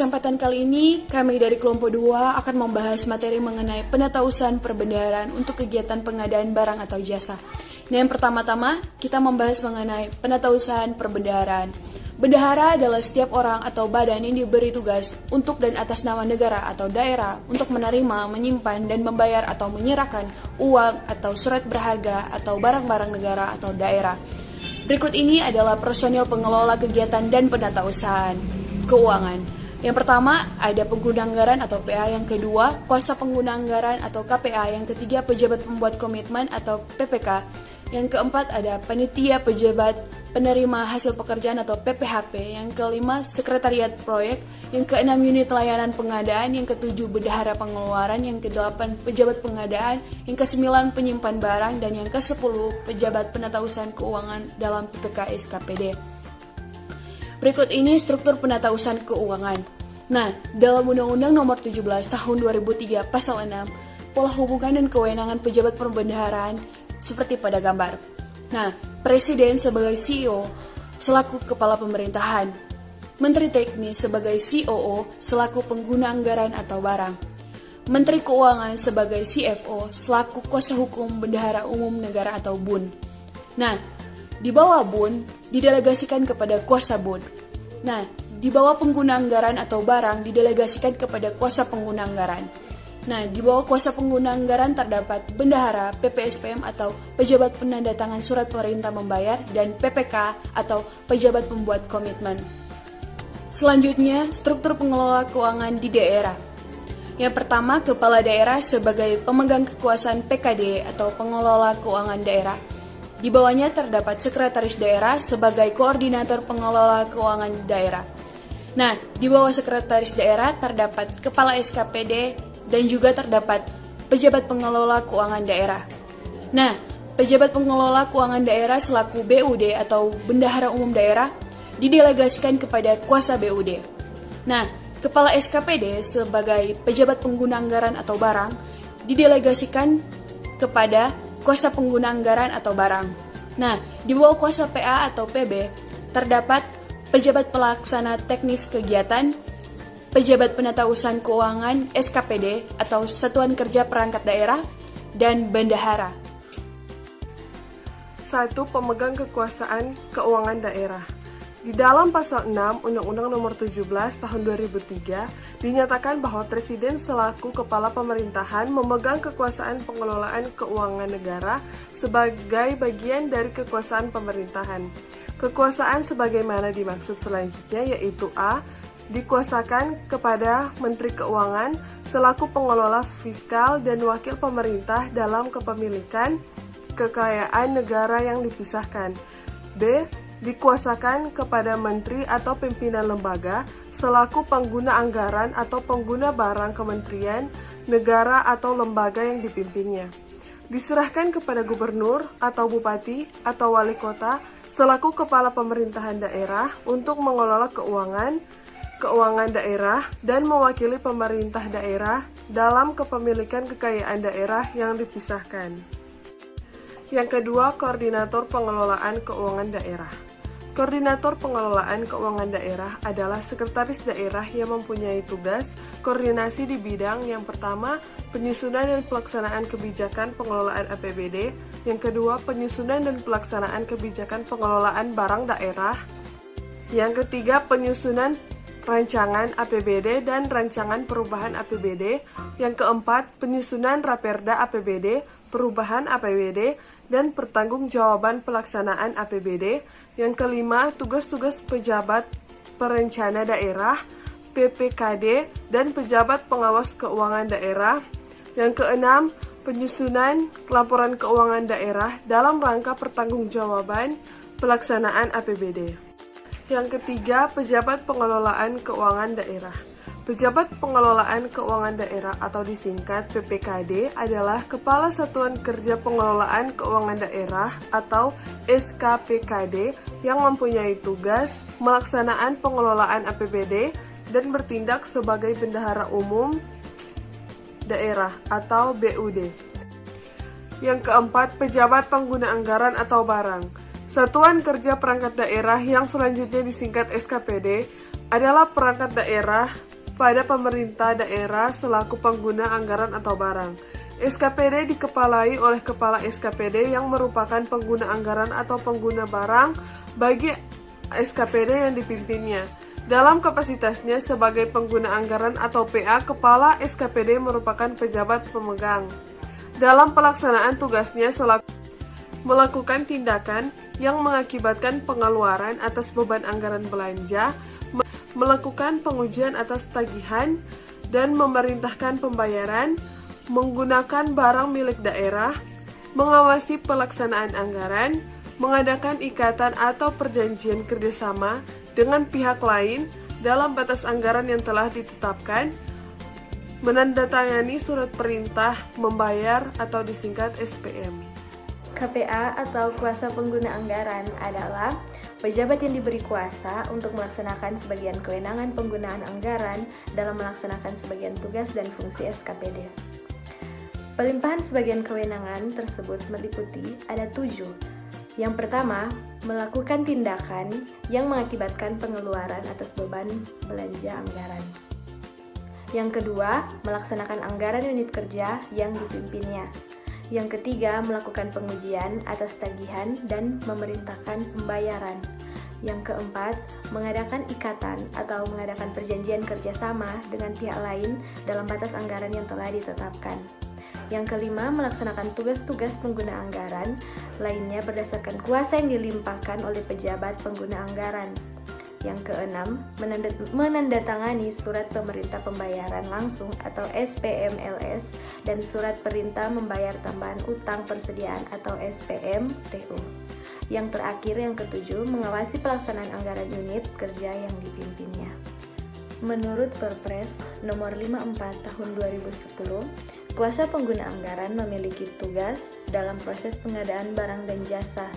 kesempatan kali ini, kami dari kelompok 2 akan membahas materi mengenai penatausahaan perbendaharaan untuk kegiatan pengadaan barang atau jasa. Nah, yang pertama-tama, kita membahas mengenai penatausahaan perbendaharaan. Bendahara adalah setiap orang atau badan yang diberi tugas untuk dan atas nama negara atau daerah untuk menerima, menyimpan, dan membayar atau menyerahkan uang atau surat berharga atau barang-barang negara atau daerah. Berikut ini adalah personil pengelola kegiatan dan penatausahaan keuangan. Yang pertama, ada pengguna anggaran atau PA. Yang kedua, kuasa pengguna anggaran atau KPA. Yang ketiga, pejabat pembuat komitmen atau PPK. Yang keempat, ada panitia pejabat penerima hasil pekerjaan atau PPHP. Yang kelima, sekretariat proyek. Yang keenam, unit layanan pengadaan. Yang ketujuh, bendahara pengeluaran. Yang kedelapan, pejabat pengadaan. Yang kesembilan, penyimpan barang. Dan yang kesepuluh, pejabat penatausahaan keuangan dalam PPK SKPD. Berikut ini struktur penatausahaan keuangan. Nah, dalam Undang-Undang Nomor 17 Tahun 2003 Pasal 6, pola hubungan dan kewenangan pejabat perbendaharaan seperti pada gambar. Nah, Presiden sebagai CEO selaku kepala pemerintahan, Menteri Teknis sebagai COO selaku pengguna anggaran atau barang, Menteri Keuangan sebagai CFO selaku kuasa hukum bendahara umum negara atau BUN. Nah, di bawah BUN didelegasikan kepada kuasa BUN. Nah, di bawah pengguna anggaran atau barang didelegasikan kepada kuasa pengguna anggaran. Nah, di bawah kuasa pengguna anggaran terdapat bendahara, PPSPM atau pejabat penandatangan surat perintah membayar, dan PPK atau pejabat pembuat komitmen. Selanjutnya, struktur pengelola keuangan di daerah. Yang pertama, kepala daerah sebagai pemegang kekuasaan PKD atau pengelola keuangan daerah. Di bawahnya terdapat sekretaris daerah sebagai koordinator pengelola keuangan daerah. Nah, di bawah sekretaris daerah terdapat kepala SKPD dan juga terdapat pejabat pengelola keuangan daerah. Nah, pejabat pengelola keuangan daerah selaku BUD atau bendahara umum daerah didelegasikan kepada kuasa BUD. Nah, kepala SKPD sebagai pejabat pengguna anggaran atau barang didelegasikan kepada kuasa pengguna anggaran atau barang. Nah, di bawah kuasa PA atau PB terdapat pejabat pelaksana teknis kegiatan, pejabat penatausahaan keuangan SKPD atau Satuan Kerja Perangkat Daerah, dan bendahara. 1. Pemegang kekuasaan keuangan daerah. Di dalam Pasal 6 Undang-Undang Nomor 17 Tahun 2003 dinyatakan bahwa Presiden selaku kepala pemerintahan memegang kekuasaan pengelolaan keuangan negara sebagai bagian dari kekuasaan pemerintahan. Kekuasaan sebagaimana dimaksud selanjutnya yaitu A. Dikuasakan kepada Menteri Keuangan selaku pengelola fiskal dan wakil pemerintah dalam kepemilikan kekayaan negara yang dipisahkan. B. Dikuasakan kepada menteri atau pimpinan lembaga selaku pengguna anggaran atau pengguna barang kementerian, negara atau lembaga yang dipimpinnya. Diserahkan kepada gubernur atau bupati atau wali kota selaku kepala pemerintahan daerah untuk mengelola keuangan daerah dan mewakili pemerintah daerah dalam kepemilikan kekayaan daerah yang dipisahkan. Yang kedua, koordinator pengelolaan keuangan daerah. Koordinator pengelolaan keuangan daerah adalah sekretaris daerah yang mempunyai tugas koordinasi di bidang yang pertama, penyusunan dan pelaksanaan kebijakan pengelolaan APBD, yang kedua, penyusunan dan pelaksanaan kebijakan pengelolaan barang daerah, yang ketiga, penyusunan rancangan APBD dan rancangan perubahan APBD, yang keempat, penyusunan Raperda APBD, perubahan APBD, dan pertanggungjawaban pelaksanaan APBD. Yang kelima, tugas-tugas pejabat perencana daerah, PPKD, dan pejabat pengawas keuangan daerah. Yang keenam, penyusunan laporan keuangan daerah dalam rangka pertanggungjawaban pelaksanaan APBD. Yang ketiga, pejabat pengelolaan keuangan daerah. Pejabat pengelolaan keuangan daerah atau disingkat PPKD adalah Kepala Satuan Kerja Pengelolaan Keuangan Daerah atau SKPKD yang mempunyai tugas melaksanaan pengelolaan APBD dan bertindak sebagai bendahara umum daerah atau BUD. Yang keempat, pejabat pengguna anggaran atau barang. Satuan Kerja Perangkat Daerah yang selanjutnya disingkat SKPD adalah perangkat daerah pada pemerintah daerah selaku pengguna anggaran atau barang. SKPD dikepalai oleh Kepala SKPD yang merupakan pengguna anggaran atau pengguna barang bagi SKPD yang dipimpinnya. Dalam kapasitasnya sebagai pengguna anggaran atau PA, Kepala SKPD merupakan pejabat pemegang. Dalam pelaksanaan tugasnya melakukan tindakan yang mengakibatkan pengeluaran atas beban anggaran belanja, melakukan pengujian atas tagihan, dan memerintahkan pembayaran, menggunakan barang milik daerah, mengawasi pelaksanaan anggaran, mengadakan ikatan atau perjanjian kerjasama dengan pihak lain dalam batas anggaran yang telah ditetapkan, menandatangani surat perintah membayar atau disingkat SPM. KPA atau kuasa pengguna anggaran adalah pejabat yang diberi kuasa untuk melaksanakan sebagian kewenangan penggunaan anggaran dalam melaksanakan sebagian tugas dan fungsi SKPD. Pelimpahan sebagian kewenangan tersebut meliputi ada 7. Yang pertama, melakukan tindakan yang mengakibatkan pengeluaran atas beban belanja anggaran. Yang kedua, melaksanakan anggaran unit kerja yang dipimpinnya. Yang ketiga, melakukan pengujian atas tagihan dan memerintahkan pembayaran. Yang keempat, mengadakan ikatan atau mengadakan perjanjian kerjasama dengan pihak lain dalam batas anggaran yang telah ditetapkan. Yang kelima, melaksanakan tugas-tugas pengguna anggaran lainnya berdasarkan kuasa yang dilimpahkan oleh pejabat pengguna anggaran. Yang keenam, menandatangani surat pemerintah pembayaran langsung atau SPMLS dan surat perintah membayar tambahan utang persediaan atau SPM-TU. Yang terakhir, yang ketujuh, mengawasi pelaksanaan anggaran unit kerja yang dipimpinnya. Menurut Perpres nomor 54 tahun 2010, kuasa pengguna anggaran memiliki tugas dalam proses pengadaan barang dan jasa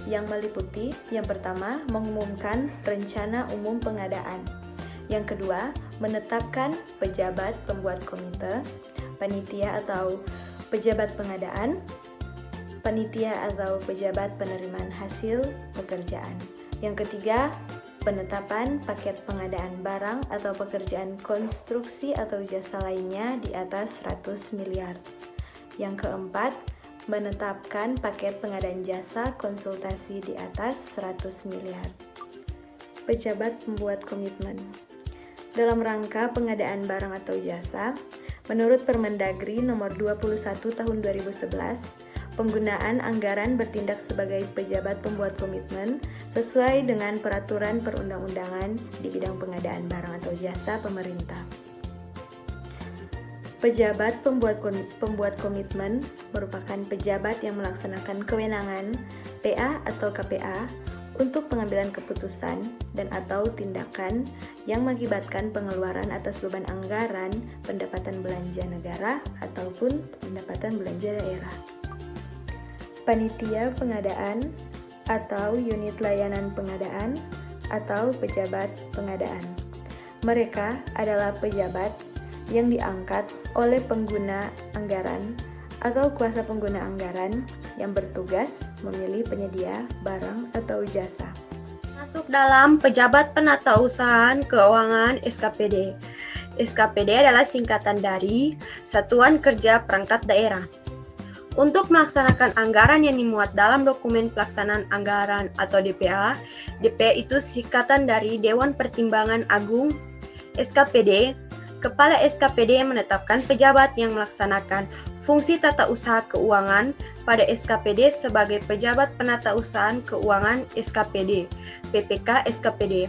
yang meliputi yang pertama, mengumumkan rencana umum pengadaan. Yang kedua, menetapkan pejabat pembuat komite, panitia atau pejabat pengadaan, panitia atau pejabat penerimaan hasil pekerjaan. Yang ketiga, penetapan paket pengadaan barang atau pekerjaan konstruksi atau jasa lainnya di atas 100 miliar. Yang keempat, menetapkan paket pengadaan jasa konsultasi di atas 100 miliar. Pejabat pembuat komitmen. Dalam rangka pengadaan barang atau jasa, menurut Permendagri nomor 21 tahun 2011, penggunaan anggaran bertindak sebagai pejabat pembuat komitmen sesuai dengan peraturan perundang-undangan di bidang pengadaan barang atau jasa pemerintah. Pejabat pembuat komitmen merupakan pejabat yang melaksanakan kewenangan PA atau KPA untuk pengambilan keputusan dan atau tindakan yang mengakibatkan pengeluaran atas beban anggaran, pendapatan belanja negara ataupun pendapatan belanja daerah. Panitia pengadaan atau unit layanan pengadaan atau pejabat pengadaan. Mereka adalah pejabat yang diangkat oleh pengguna anggaran atau kuasa pengguna anggaran yang bertugas memilih penyedia barang atau jasa. Masuk dalam pejabat penatausahaan keuangan SKPD. SKPD adalah singkatan dari Satuan Kerja Perangkat Daerah. Untuk melaksanakan anggaran yang dimuat dalam dokumen pelaksanaan anggaran atau DPA, DPA itu singkatan dari Dewan Pertimbangan Agung SKPD. Kepala SKPD yang menetapkan pejabat yang melaksanakan fungsi tata usaha keuangan pada SKPD sebagai pejabat penatausahaan keuangan SKPD, PPK SKPD.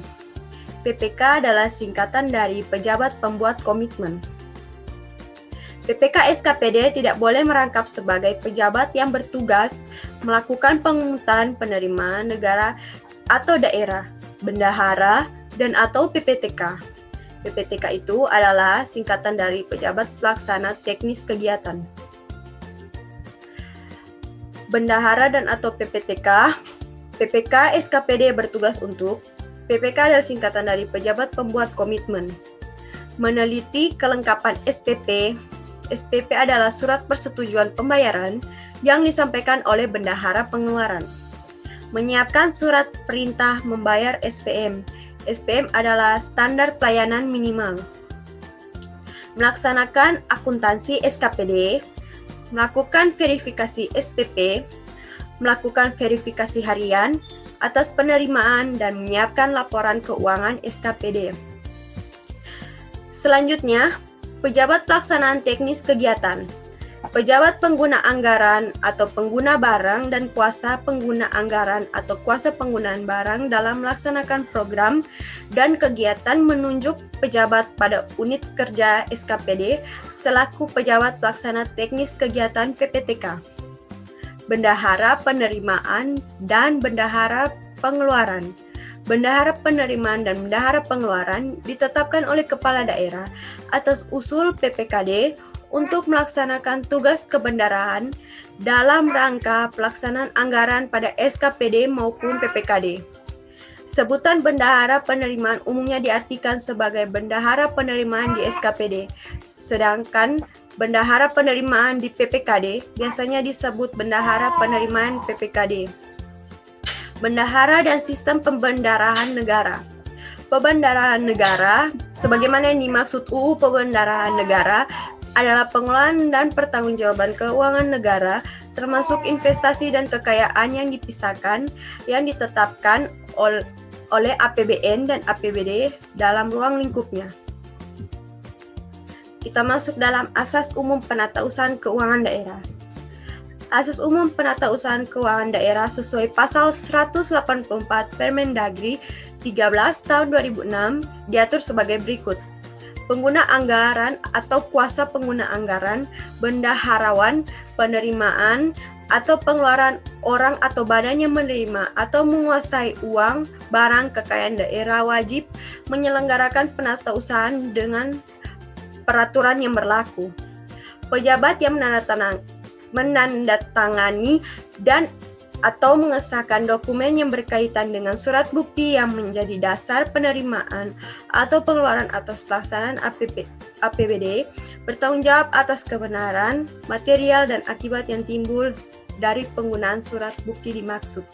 PPK adalah singkatan dari pejabat pembuat komitmen. PPK SKPD tidak boleh merangkap sebagai pejabat yang bertugas melakukan pengungutan penerimaan negara atau daerah, bendahara, dan atau PPTK. PPTK itu adalah singkatan dari pejabat pelaksana teknis kegiatan. Bendahara dan atau PPTK, PPK SKPD bertugas untuk, PPK adalah singkatan dari pejabat pembuat komitmen. Meneliti kelengkapan SPP. SPP adalah surat persetujuan pembayaran yang disampaikan oleh bendahara pengeluaran. Menyiapkan surat perintah membayar SPM. SPM adalah standar pelayanan minimal. melaksanakan akuntansi SKPD, melakukan verifikasi SPP, melakukan verifikasi harian atas penerimaan dan menyiapkan laporan keuangan SKPD. Selanjutnya, pejabat pelaksanaan teknis kegiatan. Pejabat pengguna anggaran atau pengguna barang dan kuasa pengguna anggaran atau kuasa penggunaan barang dalam melaksanakan program dan kegiatan menunjuk pejabat pada unit kerja SKPD selaku pejabat pelaksana teknis kegiatan PPTK. Bendahara penerimaan dan bendahara pengeluaran. Bendahara penerimaan dan bendahara pengeluaran ditetapkan oleh kepala daerah atas usul PPKD untuk melaksanakan tugas kebendaharaan dalam rangka pelaksanaan anggaran pada SKPD maupun PPKD. Sebutan bendahara penerimaan umumnya diartikan sebagai bendahara penerimaan di SKPD, sedangkan bendahara penerimaan di PPKD biasanya disebut bendahara penerimaan PPKD. Bendahara dan sistem pembendaharahan negara. Pembendaharahan negara, sebagaimana yang dimaksud UU Pembendaharahan Negara, adalah pengelolaan dan pertanggungjawaban keuangan negara, termasuk investasi dan kekayaan yang dipisahkan, yang ditetapkan oleh APBN dan APBD dalam ruang lingkupnya. Kita masuk dalam Asas Umum Penatausahaan Keuangan Daerah. Asas Umum Penatausahaan Keuangan Daerah sesuai Pasal 184 Permendagri 13 tahun 2006 diatur sebagai berikut. Pengguna anggaran atau kuasa pengguna anggaran, bendaharawan, penerimaan, atau pengeluaran orang atau badan yang menerima atau menguasai uang, barang, kekayaan daerah wajib menyelenggarakan penatausahaan dengan peraturan yang berlaku. Pejabat yang menandatangani dan atau mengesahkan dokumen yang berkaitan dengan surat bukti yang menjadi dasar penerimaan atau pengeluaran atas pelaksanaan APBD bertanggung jawab atas kebenaran, material, dan akibat yang timbul dari penggunaan surat bukti dimaksud.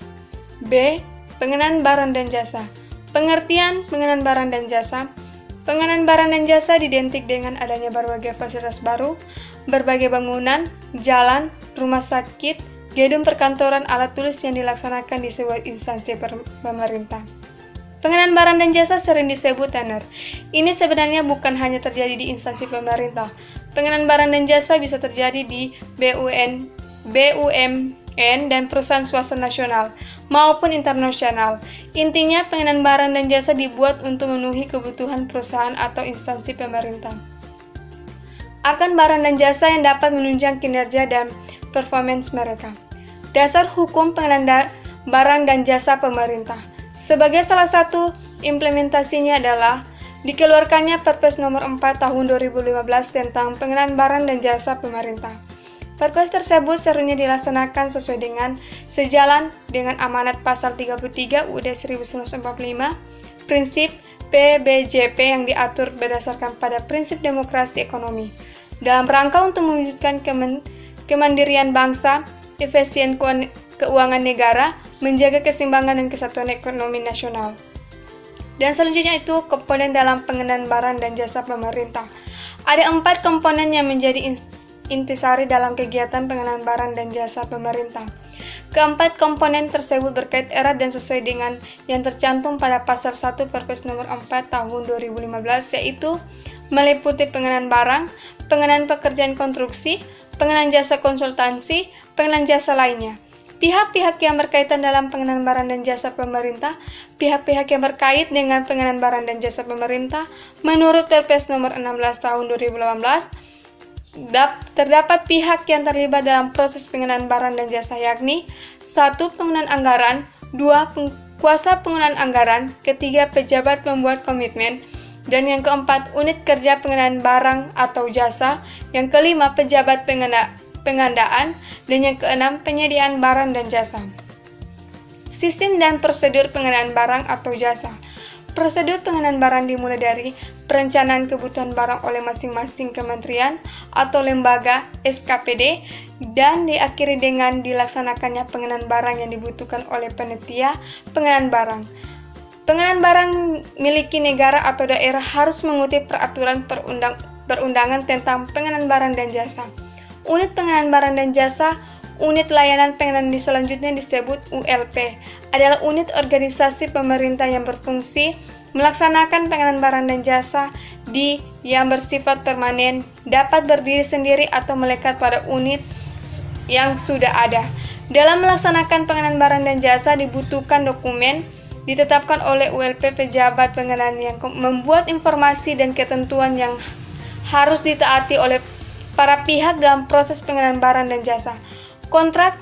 B. Pengenaan barang dan jasa. Pengertian pengenaan barang dan jasa. Pengenaan barang dan jasa identik dengan adanya berbagai fasilitas baru, berbagai bangunan, jalan, rumah sakit, gedung perkantoran, alat tulis yang dilaksanakan di sebuah instansi pemerintah. Pengenaan barang dan jasa sering disebut tender. Ini sebenarnya bukan hanya terjadi di instansi pemerintah. Pengenaan barang dan jasa bisa terjadi di BUMN dan perusahaan swasta nasional maupun internasional. Intinya, pengenaan barang dan jasa dibuat untuk memenuhi kebutuhan perusahaan atau instansi pemerintah akan barang dan jasa yang dapat menunjang kinerja dan performance mereka. Dasar hukum pengenaan barang dan jasa pemerintah. Sebagai salah satu implementasinya adalah dikeluarkannya Perpres nomor 4 tahun 2015 tentang pengenaan barang dan jasa pemerintah. Perpres tersebut seharusnya dilaksanakan sesuai dengan sejalan dengan amanat pasal 33 UUD 1945, prinsip PBJP yang diatur berdasarkan pada prinsip demokrasi ekonomi. Dalam rangka untuk mewujudkan kemandirian bangsa, efisien keuangan negara, menjaga keseimbangan dan kesatuan ekonomi nasional. Dan selanjutnya itu komponen dalam pengenaan barang dan jasa pemerintah. Ada 4 komponen yang menjadi intisari dalam kegiatan pengenaan barang dan jasa pemerintah. Keempat komponen tersebut berkait erat dan sesuai dengan yang tercantum pada pasal 1 Perpres nomor 4 tahun 2015, yaitu meliputi pengenaan barang, pengenaan pekerjaan konstruksi, pengenaan jasa konsultansi, pengenaan jasa lainnya. Pihak-pihak yang berkaitan dalam pengenaan barang dan jasa pemerintah, pihak-pihak yang berkait dengan pengenaan barang dan jasa pemerintah, menurut Perpres nomor 16 tahun 2018, terdapat pihak yang terlibat dalam proses pengenaan barang dan jasa, yakni 1. Penggunaan anggaran, 2. Kuasa penggunaan anggaran, 3. Pejabat pembuat komitmen, dan yang keempat, unit kerja pengenaan barang atau jasa, yang kelima, pejabat pengadaan, dan yang keenam, penyediaan barang dan jasa. Sistem dan prosedur pengenaan barang atau jasa. Prosedur pengenaan barang dimulai dari perencanaan kebutuhan barang oleh masing-masing kementerian atau lembaga SKPD dan diakhiri dengan dilaksanakannya pengenaan barang yang dibutuhkan oleh panitia pengenaan barang. Pengenaan barang miliki negara atau daerah harus mengutip peraturan perundangan tentang pengenalan barang dan jasa. Unit pengenalan barang dan jasa, unit layanan pengenalan selanjutnya disebut ULP, adalah unit organisasi pemerintah yang berfungsi melaksanakan pengenalan barang dan jasa yang bersifat permanen, dapat berdiri sendiri atau melekat pada unit yang sudah ada. Dalam melaksanakan pengenalan barang dan jasa dibutuhkan dokumen ditetapkan oleh ULP pejabat pengenalan yang membuat informasi dan ketentuan yang harus ditaati oleh para pihak dalam proses pengenalan barang dan jasa. Kontrak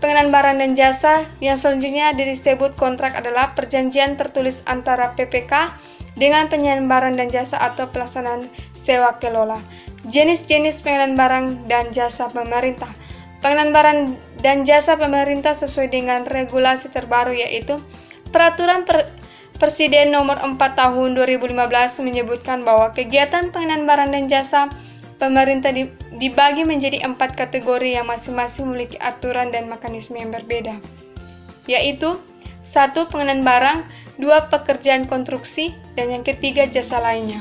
pengenalan barang dan jasa yang selanjutnya disebut kontrak adalah perjanjian tertulis antara PPK dengan penyedia barang dan jasa atau pelaksanaan sewa kelola. Jenis-jenis pengenalan barang dan jasa pemerintah. Pengenalan barang dan jasa pemerintah sesuai dengan regulasi terbaru yaitu Peraturan Presiden Nomor 4 Tahun 2015 menyebutkan bahwa kegiatan pengenalan barang dan jasa pemerintah dibagi menjadi 4 kategori yang masing-masing memiliki aturan dan mekanisme yang berbeda, yaitu 1. Pengenalan barang, 2. Pekerjaan konstruksi, dan yang ketiga jasa lainnya.